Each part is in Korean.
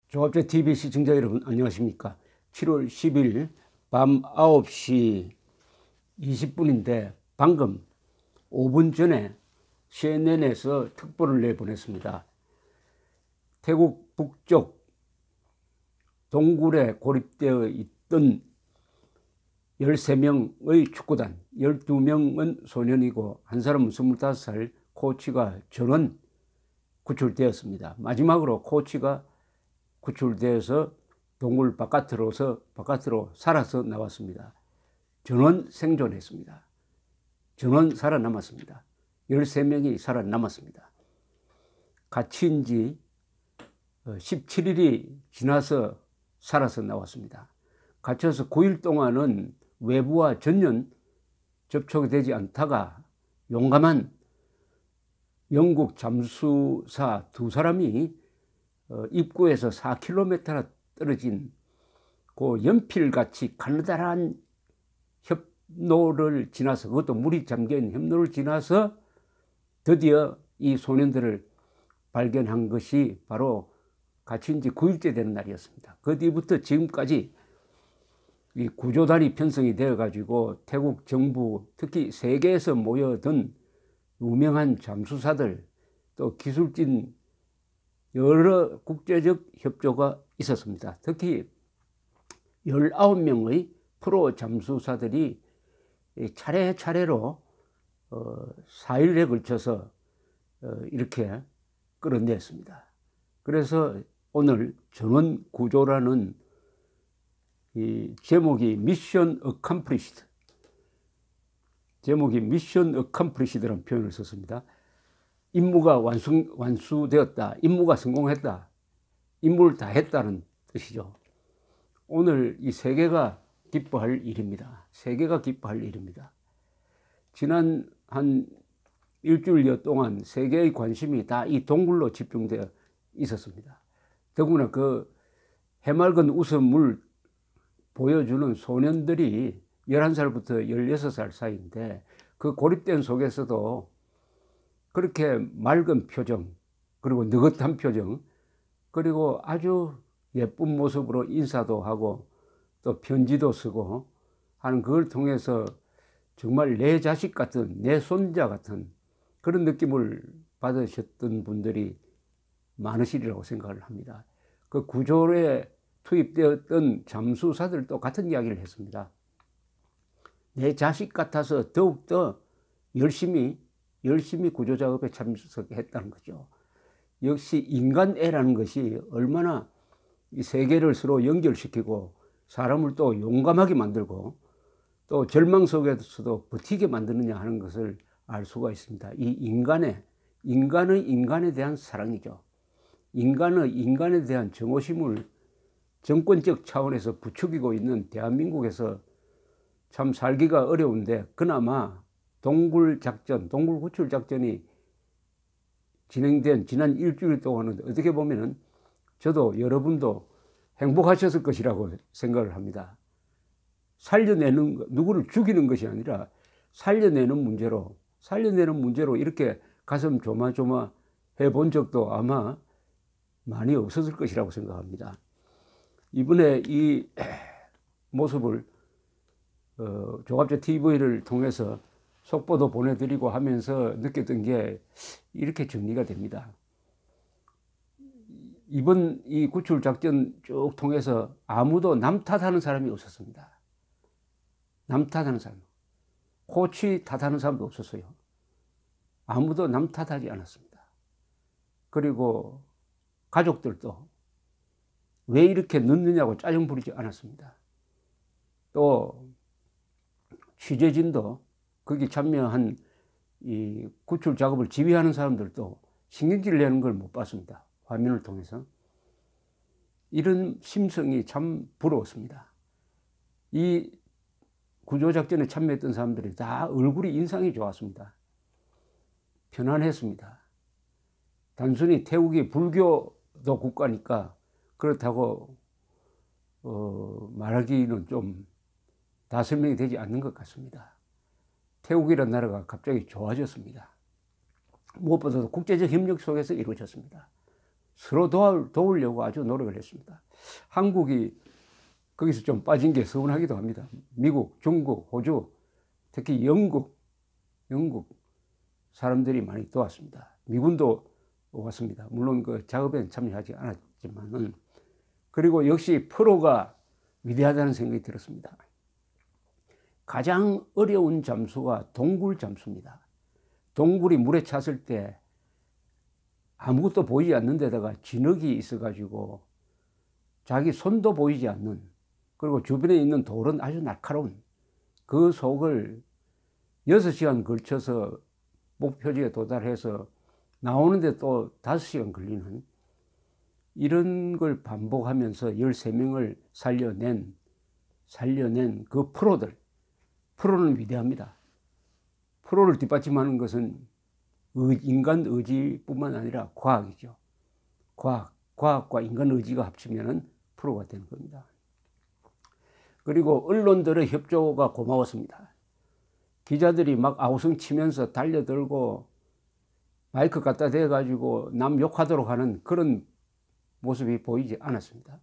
조합제 TV 시청자 여러분 안녕하십니까. 7월 10일 밤 9시 20분인데 방금 5분 전에 CNN에서 특보를 내보냈습니다. 태국 북쪽 동굴에 고립되어 있던 13명의 축구단, 12명은 소년이고 한 사람은 25살 코치가 전원 구출되었습니다. 마지막으로 코치가 구출되어서 동굴 바깥으로 살아서 나왔습니다. 전원 생존했습니다. 전원 살아남았습니다. 13명이 살아남았습니다. 갇힌 지 17일이 지나서 살아서 나왔습니다. 갇혀서 9일 동안은 외부와 전혀 접촉이 되지 않다가 용감한 영국 잠수사 두 사람이 입구에서 4km나 떨어진 그 연필같이 가느다란 협로를 지나서, 그것도 물이 잠긴 협로를 지나서 드디어 이 소년들을 발견한 것이 바로 갇힌 지 9일째 되는 날이었습니다. 그 뒤부터 지금까지 이 구조단이 편성이 되어 가지고 태국 정부, 특히 세계에서 모여든 유명한 잠수사들, 또 기술진, 여러 국제적 협조가 있었습니다. 특히 19명의 프로 잠수사들이 차례차례로 4일에 걸쳐서 이렇게 끌어냈습니다. 그래서 오늘 전원 구조라는 이 제목이 미션 어컴플리시드, 제목이 미션 어컴플리시드라는 표현을 썼습니다. 임무가 완수되었다, 임무가 성공했다, 임무를 다 했다는 뜻이죠. 오늘 이 세계가 기뻐할 일입니다. 세계가 기뻐할 일입니다. 지난 한 일주일여 동안 세계의 관심이 다 이 동굴로 집중되어 있었습니다. 더구나 그 해맑은 웃음을 보여주는 소년들이 11살부터 16살 사이인데 그 고립된 속에서도 그렇게 맑은 표정, 그리고 느긋한 표정, 그리고 아주 예쁜 모습으로 인사도 하고 또 편지도 쓰고 하는 그걸 통해서 정말 내 자식 같은, 내 손자 같은 그런 느낌을 받으셨던 분들이 많으시리라고 생각을 합니다. 그 구조에 투입되었던 잠수사들도 같은 이야기를 했습니다. 내 자식 같아서 더욱더 열심히 구조작업에 참석했다는 거죠. 역시 인간애라는 것이 얼마나 이 세계를 서로 연결시키고 사람을 또 용감하게 만들고 또 절망 속에서도 버티게 만드느냐 하는 것을 알 수가 있습니다. 이 인간에 대한 사랑이죠. 인간에 대한 정오심을 정권적 차원에서 부추기고 있는 대한민국에서 참 살기가 어려운데, 그나마 동굴 구출 작전이 진행된 지난 일주일 동안은 어떻게 보면은 저도 여러분도 행복하셨을 것이라고 생각을 합니다. 살려내는, 누구를 죽이는 것이 아니라 살려내는 문제로 이렇게 가슴 조마조마 해본 적도 아마 많이 없었을 것이라고 생각합니다. 이번에 이 모습을 조갑제 TV를 통해서 속보도 보내드리고 하면서 느꼈던 게 이렇게 정리가 됩니다. 이번 이 구출 작전 쭉 통해서 아무도 남 탓하는 사람이 없었습니다. 남 탓하는 사람, 코치 탓하는 사람도 없었어요. 아무도 남 탓하지 않았습니다. 그리고 가족들도 왜 이렇게 늦느냐고 짜증 부리지 않았습니다. 또 취재진도 거기 참여한 이 구출 작업을 지휘하는 사람들도 신경질 내는 걸 못 봤습니다. 화면을 통해서. 이런 심성이 참 부러웠습니다. 이 구조작전에 참여했던 사람들이 다 얼굴이 인상이 좋았습니다. 편안했습니다. 단순히 태국이 불교도 국가니까 그렇다고 말하기는 좀 다 설명이 되지 않는 것 같습니다. 태국이라는 나라가 갑자기 좋아졌습니다. 무엇보다도 국제적 협력 속에서 이루어졌습니다. 서로 도우려고 아주 노력을 했습니다. 한국이 거기서 좀 빠진 게 서운하기도 합니다. 미국, 중국, 호주, 특히 영국 사람들이 많이 도왔습니다. 미군도 왔습니다. 물론 그 작업에는 참여하지 않았지만은. 그리고 역시 프로가 위대하다는 생각이 들었습니다. 가장 어려운 잠수가 동굴 잠수입니다. 동굴이 물에 찼을 때 아무것도 보이지 않는 데다가 진흙이 있어가지고 자기 손도 보이지 않는, 그리고 주변에 있는 돌은 아주 날카로운 그 속을 6시간 걸쳐서 목표지에 도달해서 나오는데 또 5시간 걸리는 이런 걸 반복하면서 13명을 살려낸 그 프로는 위대합니다. 프로를 뒷받침하는 것은 인간 의지뿐만 아니라 과학이죠. 과학과 인간 의지가 합치면 프로가 되는 겁니다. 그리고 언론들의 협조가 고마웠습니다. 기자들이 막 아우성 치면서 달려들고 마이크 갖다 대가지고 남 욕하도록 하는 그런 모습이 보이지 않았습니다.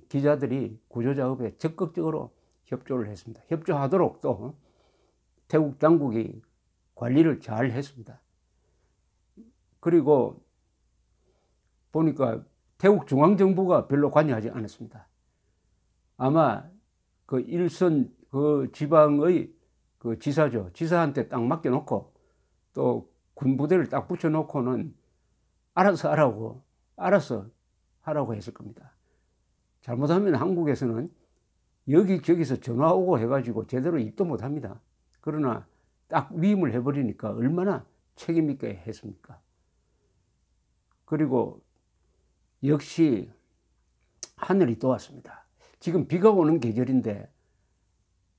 기자들이 구조작업에 적극적으로 협조를 했습니다. 협조하도록 또 태국 당국이 관리를 잘 했습니다. 그리고 보니까 태국 중앙정부가 별로 관여하지 않았습니다. 아마 그 일선 그 지방의 그 지사한테 딱 맡겨놓고 또 군부대를 딱 붙여놓고는 알아서 하라고 했을 겁니다. 잘못하면 한국에서는 여기저기서 전화 오고 해가지고 제대로 입도 못합니다. 그러나 딱 위임을 해버리니까 얼마나 책임 있게 했습니까? 그리고 역시 하늘이 도왔습니다. 지금 비가 오는 계절인데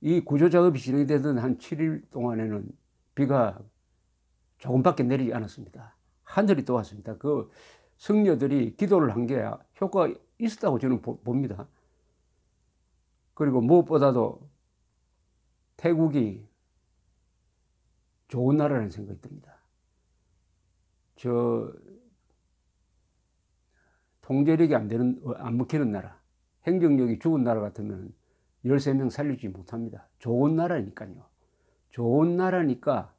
이 구조작업이 진행되던 한 7일 동안에는 비가 조금밖에 내리지 않았습니다. 하늘이 도왔습니다. 그 성녀들이 기도를 한 게 효과가 있었다고 저는 봅니다. 그리고 무엇보다도 태국이 좋은 나라라는 생각이 듭니다. 통제력이 안 먹히는 나라, 행정력이 죽은 나라 같으면 13명 살리지 못합니다. 좋은 나라니까요. 좋은 나라니까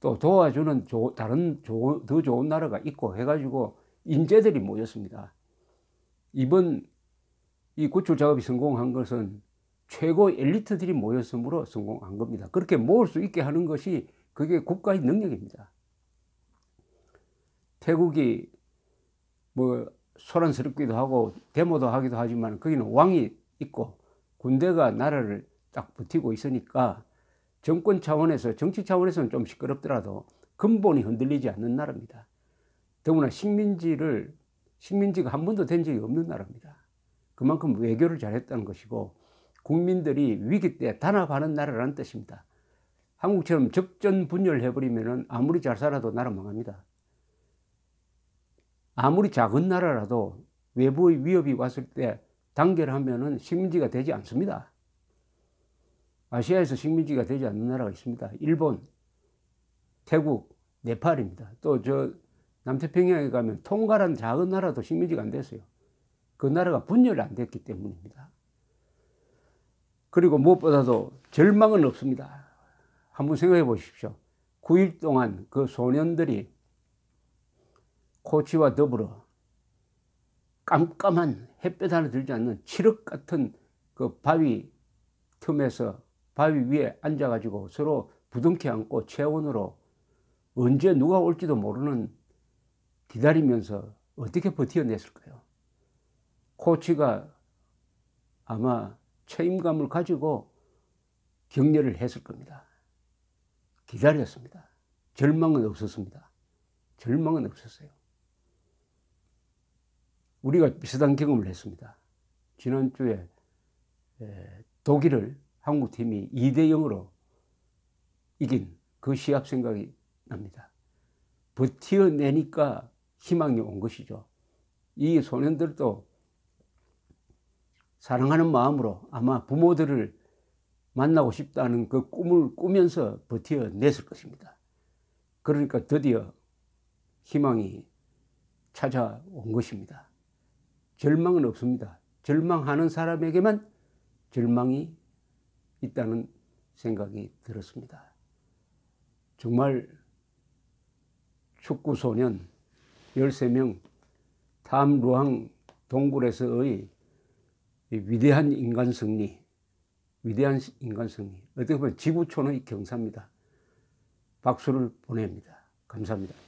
또 도와주는 더 좋은 나라가 있고 해가지고 인재들이 모였습니다. 이번 이 구출 작업이 성공한 것은 최고 엘리트들이 모였으므로 성공한 겁니다. 그렇게 모을 수 있게 하는 것이 그게 국가의 능력입니다. 태국이 뭐 소란스럽기도 하고 데모도 하기도 하지만 거기는 왕이 있고 군대가 나라를 딱 버티고 있으니까 정권 차원에서, 정치 차원에서는 좀 시끄럽더라도 근본이 흔들리지 않는 나라입니다. 더구나 식민지가 한 번도 된 적이 없는 나라입니다. 그만큼 외교를 잘했다는 것이고 국민들이 위기 때 단합하는 나라라는 뜻입니다. 한국처럼 적전 분열해버리면 아무리 잘 살아도 나라 망합니다. 아무리 작은 나라라도 외부의 위협이 왔을 때 단결하면 식민지가 되지 않습니다. 아시아에서 식민지가 되지 않는 나라가 있습니다. 일본, 태국, 네팔입니다. 또 남태평양에 가면 통가라는 작은 나라도 식민지가 안 됐어요. 그 나라가 분열이 안 됐기 때문입니다. 그리고 무엇보다도 절망은 없습니다. 한번 생각해 보십시오. 9일 동안 그 소년들이 코치와 더불어 깜깜한 햇볕 하나 들지 않는 칠흑 같은 그 바위 틈에서 바위 위에 앉아가지고 서로 부둥켜 안고 체온으로 언제 누가 올지도 모르는 기다리면서 어떻게 버텨냈을까요? 코치가 아마 책임감을 가지고 격려를 했을 겁니다. 기다렸습니다. 절망은 없었습니다. 절망은 없었어요. 우리가 비슷한 경험을 했습니다. 지난주에 독일을 한국팀이 2대0으로 이긴 그 시합 생각이 납니다. 버텨내니까 희망이 온 것이죠. 이 소년들도 사랑하는 마음으로 아마 부모들을 만나고 싶다는 그 꿈을 꾸면서 버텨냈을 것입니다. 그러니까 드디어 희망이 찾아온 것입니다. 절망은 없습니다. 절망하는 사람에게만 절망이 있다는 생각이 들었습니다. 정말 축구 소년 13명 탐루앙 동굴에서의 위대한 인간 승리, 어떻게 보면 지구촌의 경사입니다. 박수를 보냅니다. 감사합니다.